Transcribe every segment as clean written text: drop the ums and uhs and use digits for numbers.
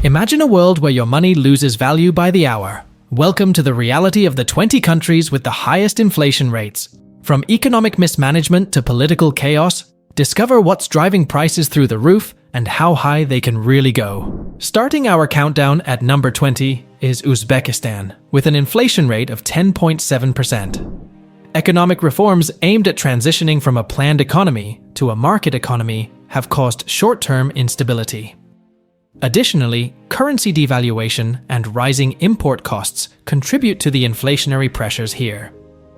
Imagine a world where your money loses value by the hour. Welcome to the reality of the 20 countries with the highest inflation rates. From economic mismanagement to political chaos, discover what's driving prices through the roof and how high they can really go. Starting our countdown at number 20 is Uzbekistan, with an inflation rate of 10.7%. Economic reforms aimed at transitioning from a planned economy to a market economy have caused short-term instability. Additionally, currency devaluation and rising import costs contribute to the inflationary pressures here.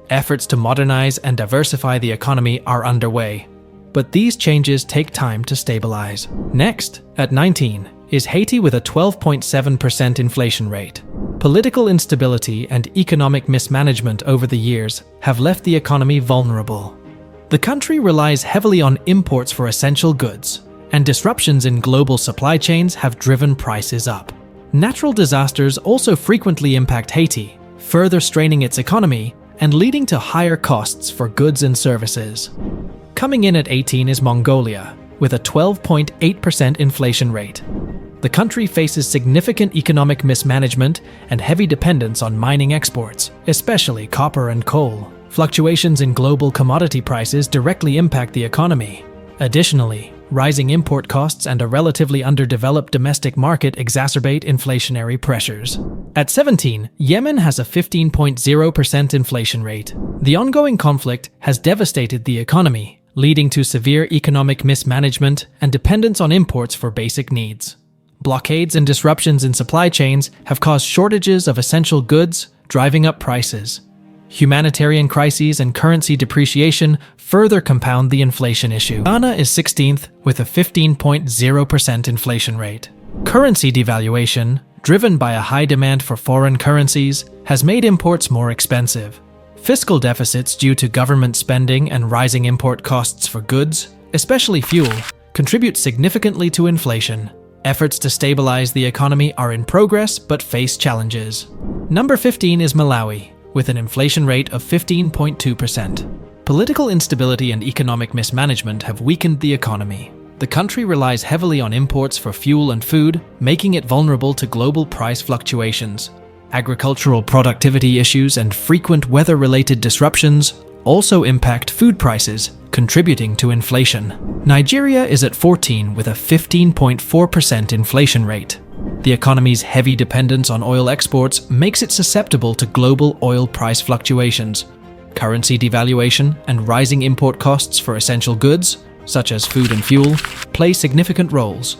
Efforts to modernize and diversify the economy are underway, but these changes take time to stabilize. Next, at 19, is Haiti with a 12.7% inflation rate. Political instability and economic mismanagement over the years have left the economy vulnerable. The country relies heavily on imports for essential goods, and disruptions in global supply chains have driven prices up. Natural disasters also frequently impact Haiti, further straining its economy and leading to higher costs for goods and services. Coming in at 18 is Mongolia, with a 12.8% inflation rate. The country faces significant economic mismanagement and heavy dependence on mining exports, especially copper and coal. Fluctuations in global commodity prices directly impact the economy. Additionally, rising import costs and a relatively underdeveloped domestic market exacerbate inflationary pressures. At 17, Yemen has a 15.0% inflation rate. The ongoing conflict has devastated the economy, leading to severe economic mismanagement and dependence on imports for basic needs. Blockades and disruptions in supply chains have caused shortages of essential goods, driving up prices. Humanitarian crises and currency depreciation further compound the inflation issue. Ghana is 16th with a 15.0% inflation rate. Currency devaluation, driven by a high demand for foreign currencies, has made imports more expensive. Fiscal deficits due to government spending and rising import costs for goods, especially fuel, contribute significantly to inflation. Efforts to stabilize the economy are in progress but face challenges. Number 15 is Malawi, with an inflation rate of 15.2%. Political instability and economic mismanagement have weakened the economy. The country relies heavily on imports for fuel and food, making it vulnerable to global price fluctuations. Agricultural productivity issues and frequent weather-related disruptions also impact food prices, contributing to inflation. Nigeria is at 14 with a 15.4% inflation rate. The economy's heavy dependence on oil exports makes it susceptible to global oil price fluctuations. Currency devaluation and rising import costs for essential goods, such as food and fuel, play significant roles.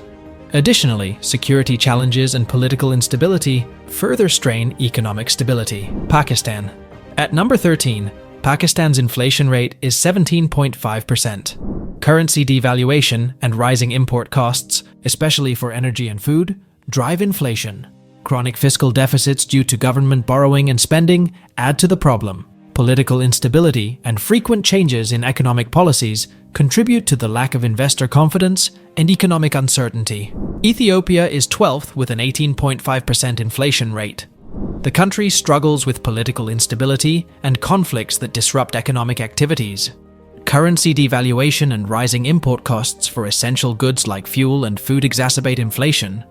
Additionally, security challenges and political instability further strain economic stability. Pakistan. At number 13, Pakistan's inflation rate is 17.5%. Currency devaluation and rising import costs, especially for energy and food, drive inflation. Chronic fiscal deficits due to government borrowing and spending add to the problem. Political instability and frequent changes in economic policies contribute to the lack of investor confidence and economic uncertainty. Ethiopia is 12th with an 18.5% inflation rate. The country struggles with political instability and conflicts that disrupt economic activities. Currency devaluation and rising import costs for essential goods like fuel and food exacerbate inflation.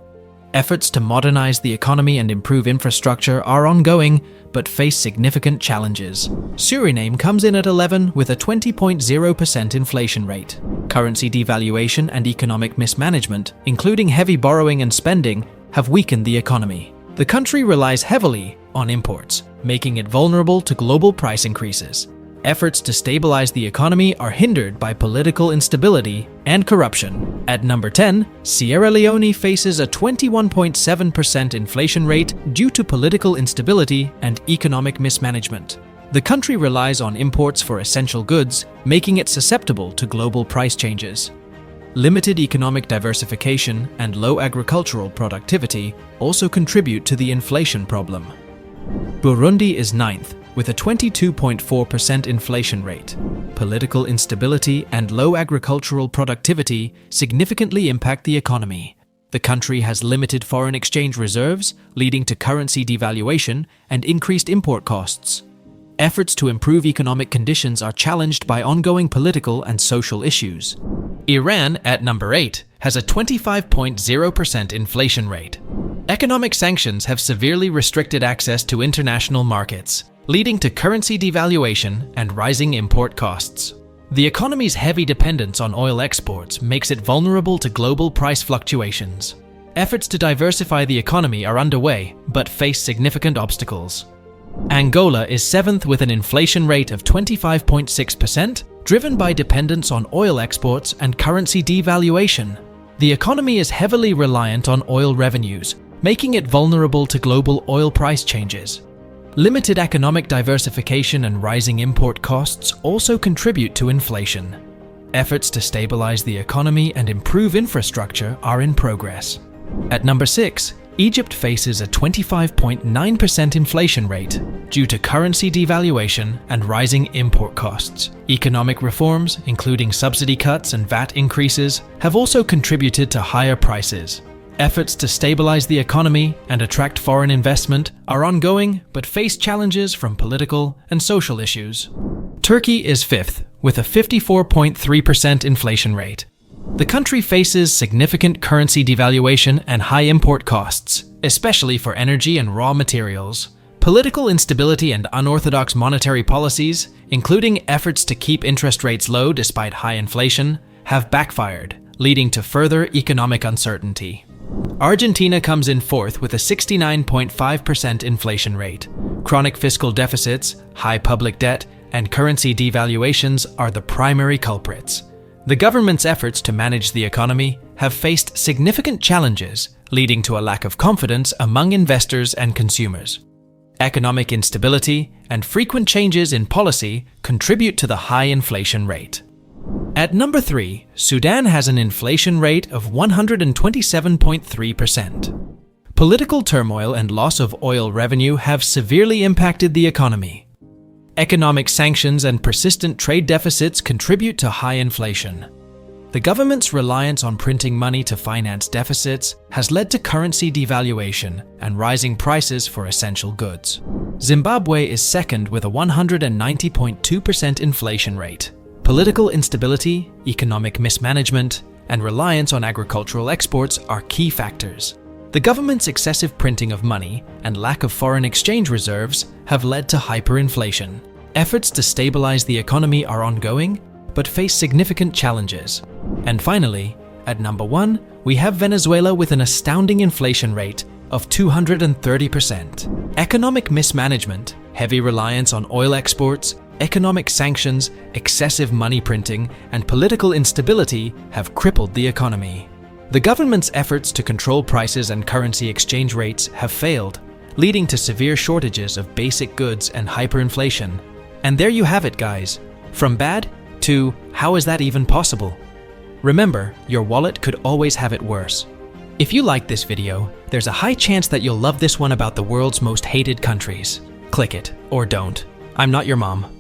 Efforts to modernize the economy and improve infrastructure are ongoing, but face significant challenges. Suriname comes in at 11 with a 20.0% inflation rate. Currency devaluation and economic mismanagement, including heavy borrowing and spending, have weakened the economy. The country relies heavily on imports, making it vulnerable to global price increases. Efforts to stabilize the economy are hindered by political instability and corruption. At number 10, Sierra Leone faces a 21.7% inflation rate due to political instability and economic mismanagement. The country relies on imports for essential goods, making it susceptible to global price changes. Limited economic diversification and low agricultural productivity also contribute to the inflation problem. Burundi is 9th, with a 22.4% inflation rate. Political instability and low agricultural productivity significantly impact the economy. The country has limited foreign exchange reserves, leading to currency devaluation and increased import costs. Efforts to improve economic conditions are challenged by ongoing political and social issues. Iran, at number 8, has a 25.0% inflation rate. Economic sanctions have severely restricted access to international markets, leading to currency devaluation and rising import costs. The economy's heavy dependence on oil exports makes it vulnerable to global price fluctuations. Efforts to diversify the economy are underway, but face significant obstacles. Angola is seventh with an inflation rate of 25.6%, driven by dependence on oil exports and currency devaluation. The economy is heavily reliant on oil revenues, making it vulnerable to global oil price changes. Limited economic diversification and rising import costs also contribute to inflation. Efforts to stabilize the economy and improve infrastructure are in progress. At number 6, Egypt faces a 25.9% inflation rate due to currency devaluation and rising import costs. Economic reforms, including subsidy cuts and VAT increases, have also contributed to higher prices. Efforts to stabilize the economy and attract foreign investment are ongoing but face challenges from political and social issues. Turkey is fifth, with a 54.3% inflation rate. The country faces significant currency devaluation and high import costs, especially for energy and raw materials. Political instability and unorthodox monetary policies, including efforts to keep interest rates low despite high inflation, have backfired, leading to further economic uncertainty. Argentina comes in fourth with a 69.5% inflation rate. Chronic fiscal deficits, high public debt, and currency devaluations are the primary culprits. The government's efforts to manage the economy have faced significant challenges, leading to a lack of confidence among investors and consumers. Economic instability and frequent changes in policy contribute to the high inflation rate. At number 3, Sudan has an inflation rate of 127.3%. Political turmoil and loss of oil revenue have severely impacted the economy. Economic sanctions and persistent trade deficits contribute to high inflation. The government's reliance on printing money to finance deficits has led to currency devaluation and rising prices for essential goods. Zimbabwe is second with a 190.2% inflation rate. Political instability, economic mismanagement, and reliance on agricultural exports are key factors. The government's excessive printing of money and lack of foreign exchange reserves have led to hyperinflation. Efforts to stabilize the economy are ongoing, but face significant challenges. And finally, at number 1, we have Venezuela with an astounding inflation rate of 230%. Economic mismanagement, heavy reliance on oil exports, economic sanctions, excessive money printing, and political instability have crippled the economy. The government's efforts to control prices and currency exchange rates have failed, leading to severe shortages of basic goods and hyperinflation. And there you have it, guys. From bad to how is that even possible? Remember, your wallet could always have it worse. If you like this video, there's a high chance that you'll love this one about the world's most hated countries. Click it, or don't. I'm not your mom.